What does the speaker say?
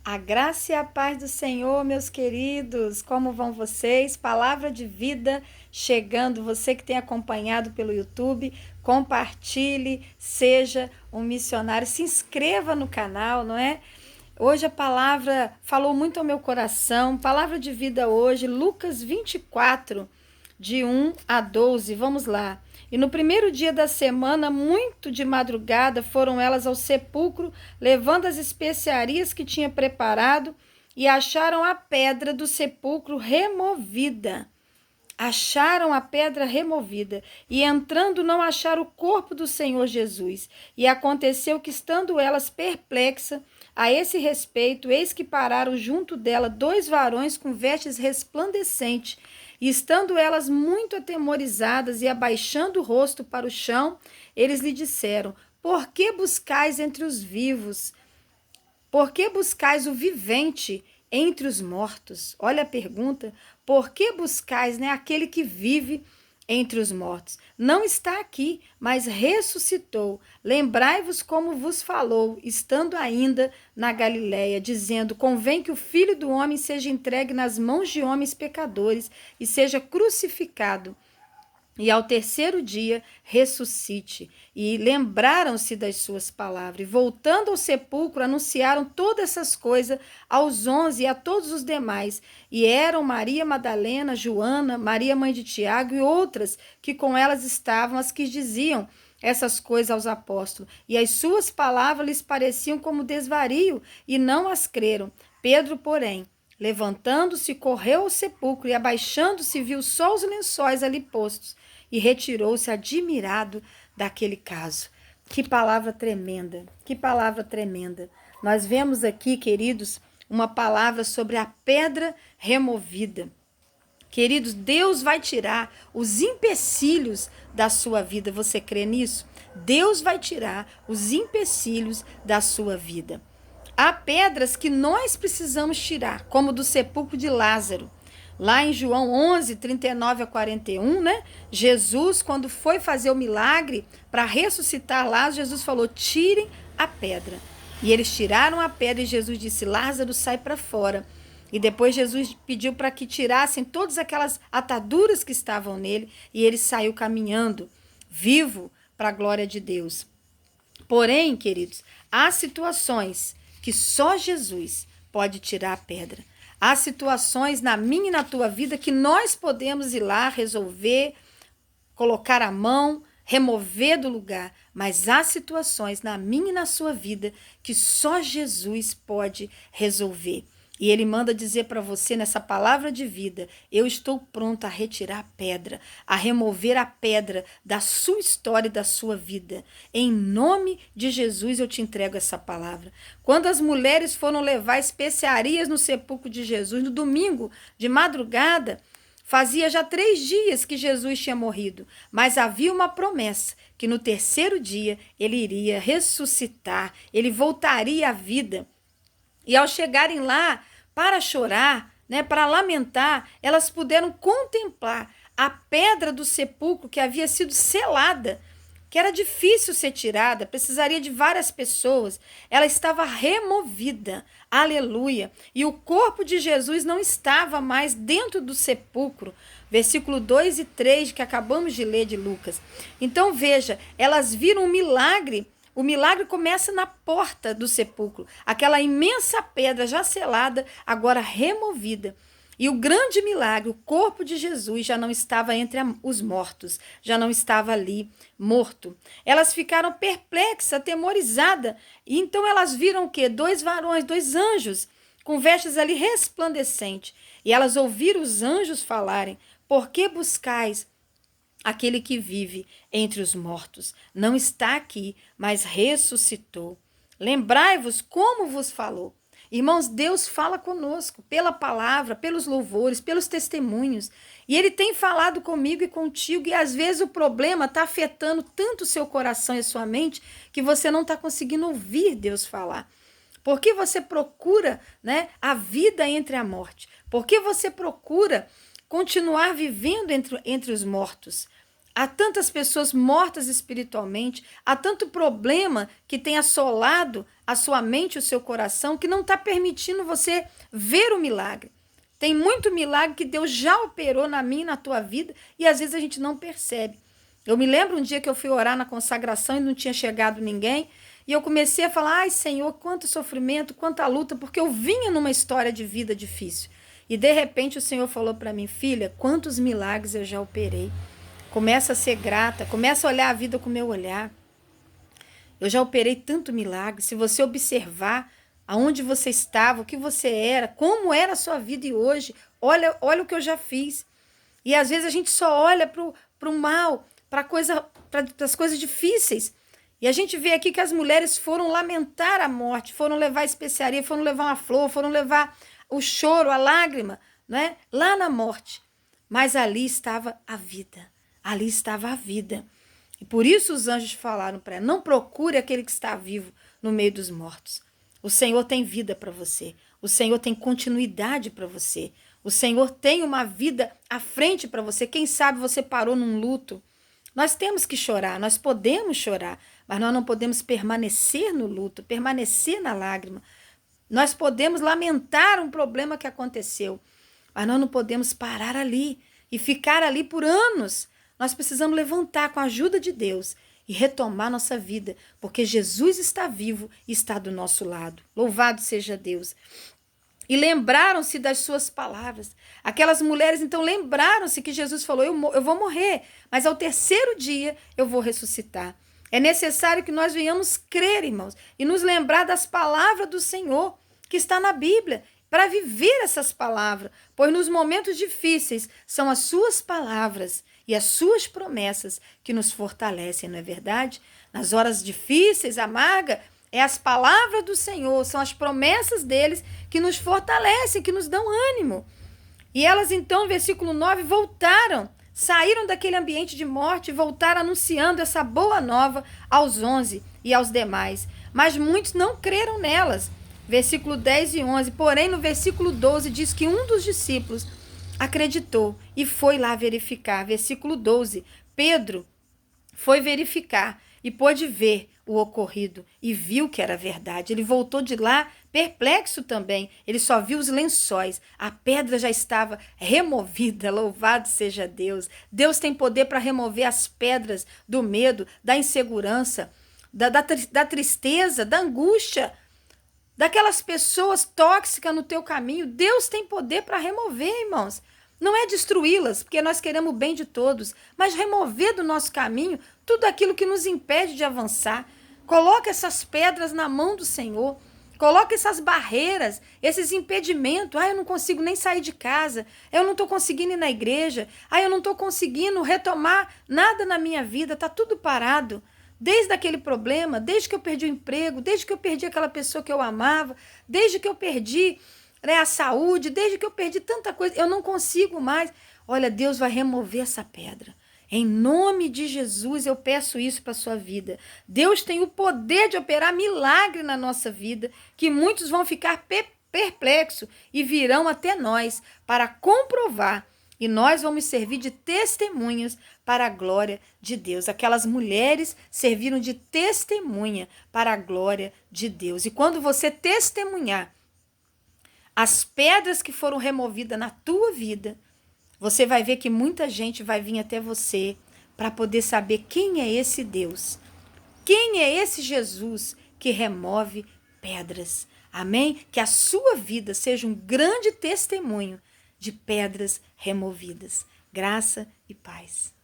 A graça e a paz do Senhor, meus queridos, como vão vocês? Palavra de vida chegando. Você que tem acompanhado pelo YouTube, compartilhe, seja um missionário, se inscreva no canal, não é? Hoje a palavra falou muito ao meu coração. Palavra de vida hoje, Lucas 24, de 1 a 12. Vamos lá. E no primeiro dia da semana, muito de madrugada, foram elas ao sepulcro, levando as especiarias que tinha preparado, e acharam a pedra do sepulcro removida. Acharam a pedra removida, e entrando não acharam o corpo do Senhor Jesus. E aconteceu que, estando elas perplexas a esse respeito, eis que pararam junto dela dois varões com vestes resplandecentes. E estando elas muito atemorizadas e abaixando o rosto para o chão, eles lhe disseram: Por que buscais entre os vivos? Por que buscais o vivente entre os mortos? Olha a pergunta. Por que buscais, né, aquele que vive entre os mortos? Não está aqui, mas ressuscitou. Lembrai-vos como vos falou, estando ainda na Galiléia, dizendo: Convém que o Filho do Homem seja entregue nas mãos de homens pecadores e seja crucificado, e ao terceiro dia ressuscite. E lembraram-se das suas palavras. E voltando ao sepulcro, anunciaram todas essas coisas aos 11 e a todos os demais. E eram Maria Madalena, Joana, Maria mãe de Tiago e outras que com elas estavam, as que diziam essas coisas aos apóstolos. E as suas palavras lhes pareciam como desvario, e não as creram. Pedro, porém, levantando-se, correu ao sepulcro e, abaixando-se, viu só os lençóis ali postos e retirou-se admirado daquele caso. Que palavra tremenda, que palavra tremenda. Nós vemos aqui, queridos, uma palavra sobre a pedra removida. Queridos, Deus vai tirar os empecilhos da sua vida. Você crê nisso? Deus vai tirar os empecilhos da sua vida. Há pedras que nós precisamos tirar, como do sepulcro de Lázaro. Lá em João 11, 39 a 41, né? Jesus, quando foi fazer o milagre para ressuscitar Lázaro, Jesus falou: tirem a pedra. E eles tiraram a pedra e Jesus disse: Lázaro, sai para fora. E depois Jesus pediu para que tirassem todas aquelas ataduras que estavam nele, e ele saiu caminhando, vivo, para a glória de Deus. Porém, queridos, há situações que só Jesus pode tirar a pedra. Há situações na minha e na tua vida que nós podemos ir lá resolver, colocar a mão, remover do lugar. Mas há situações na minha e na sua vida que só Jesus pode resolver. E ele manda dizer para você nessa palavra de vida: eu estou pronta a retirar a pedra, a remover a pedra da sua história e da sua vida. Em nome de Jesus eu te entrego essa palavra. Quando as mulheres foram levar especiarias no sepulcro de Jesus, no domingo de madrugada, fazia já 3 dias que Jesus tinha morrido, mas havia uma promessa que no terceiro dia ele iria ressuscitar, ele voltaria à vida. E ao chegarem lá para chorar, né, para lamentar, elas puderam contemplar a pedra do sepulcro que havia sido selada, que era difícil ser tirada, precisaria de várias pessoas. Ela estava removida, aleluia. E o corpo de Jesus não estava mais dentro do sepulcro. Versículo 2 e 3 que acabamos de ler de Lucas. Então veja, elas viram um milagre. O milagre começa na porta do sepulcro. Aquela imensa pedra já selada, agora removida. E o grande milagre, o corpo de Jesus já não estava entre os mortos, já não estava ali morto. Elas ficaram perplexas, atemorizadas. E então elas viram o quê? 2 varões, 2 anjos, com vestes ali resplandecentes. E elas ouviram os anjos falarem: Por que buscais aquele que vive entre os mortos? Não está aqui, mas ressuscitou. Lembrai-vos como vos falou. Irmãos, Deus fala conosco pela palavra, pelos louvores, pelos testemunhos. E Ele tem falado comigo e contigo. E às vezes o problema está afetando tanto o seu coração e a sua mente que você não está conseguindo ouvir Deus falar. Por que você procura, né, a vida entre a morte? Por que você procura continuar vivendo entre os mortos? Há tantas pessoas mortas espiritualmente, há tanto problema que tem assolado a sua mente e o seu coração que não está permitindo você ver o milagre. Tem muito milagre que Deus já operou na minha e na tua vida e às vezes a gente não percebe. Eu me lembro um dia que eu fui orar na consagração e não tinha chegado ninguém e eu comecei a falar, ai Senhor, quanto sofrimento, quanta luta, porque eu vinha numa história de vida difícil. E de repente o Senhor falou para mim, filha, quantos milagres eu já operei. Começa a ser grata, começa a olhar a vida com o meu olhar. Eu já operei tanto milagre. Se você observar aonde você estava, o que você era, como era a sua vida e hoje, olha o que eu já fiz. E às vezes a gente só olha para o mal, para as coisas difíceis. E a gente vê aqui que as mulheres foram lamentar a morte, foram levar especiaria, foram levar uma flor, foram levar o choro, a lágrima, né? Lá na morte. Mas ali estava a vida. Ali estava a vida. E por isso os anjos falaram para ela, não procure aquele que está vivo no meio dos mortos. O Senhor tem vida para você. O Senhor tem continuidade para você. O Senhor tem uma vida à frente para você. Quem sabe você parou num luto. Nós temos que chorar, nós podemos chorar, mas nós não podemos permanecer no luto, permanecer na lágrima. Nós podemos lamentar um problema que aconteceu, mas nós não podemos parar ali e ficar ali por anos. Nós precisamos levantar com a ajuda de Deus e retomar nossa vida, porque Jesus está vivo e está do nosso lado. Louvado seja Deus. E lembraram-se das suas palavras. Aquelas mulheres, então, lembraram-se que Jesus falou, eu vou morrer, mas ao terceiro dia eu vou ressuscitar. É necessário que nós venhamos crer, irmãos, e nos lembrar das palavras do Senhor, que está na Bíblia, para viver essas palavras, pois nos momentos difíceis são as suas palavras e as suas promessas que nos fortalecem, não é verdade? Nas horas difíceis, amargas, é as palavras do Senhor, são as promessas deles que nos fortalecem, que nos dão ânimo. E elas então, versículo 9, voltaram, saíram daquele ambiente de morte e voltaram anunciando essa boa nova aos 11 e aos demais. Mas muitos não creram nelas. Versículo 10 e 11, porém no versículo 12 diz que um dos discípulos acreditou e foi lá verificar. Versículo 12, Pedro foi verificar e pôde ver o ocorrido e viu que era verdade. Ele voltou de lá perplexo também. Ele só viu os lençóis. A pedra já estava removida. Louvado seja Deus. Deus tem poder para remover as pedras do medo, da insegurança, da tristeza, da angústia, daquelas pessoas tóxicas no teu caminho. Deus tem poder para remover, irmãos. Não é destruí-las, porque nós queremos o bem de todos, mas remover do nosso caminho tudo aquilo que nos impede de avançar. Coloca essas pedras na mão do Senhor. Coloca essas barreiras, esses impedimentos. Eu não consigo nem sair de casa. Eu não estou conseguindo ir na igreja. Eu não estou conseguindo retomar nada na minha vida. Está tudo parado. Desde aquele problema, desde que eu perdi o emprego, desde que eu perdi aquela pessoa que eu amava, desde que eu perdi a saúde, desde que eu perdi tanta coisa, eu não consigo mais. Olha, Deus vai remover essa pedra. Em nome de Jesus, eu peço isso para a sua vida. Deus tem o poder de operar milagre na nossa vida, que muitos vão ficar perplexos e virão até nós para comprovar. E nós vamos servir de testemunhas para a glória de Deus. Aquelas mulheres serviram de testemunha para a glória de Deus. E quando você testemunhar as pedras que foram removidas na tua vida, você vai ver que muita gente vai vir até você para poder saber quem é esse Deus. Quem é esse Jesus que remove pedras. Amém? Que a sua vida seja um grande testemunho de pedras removidas. Graça e paz.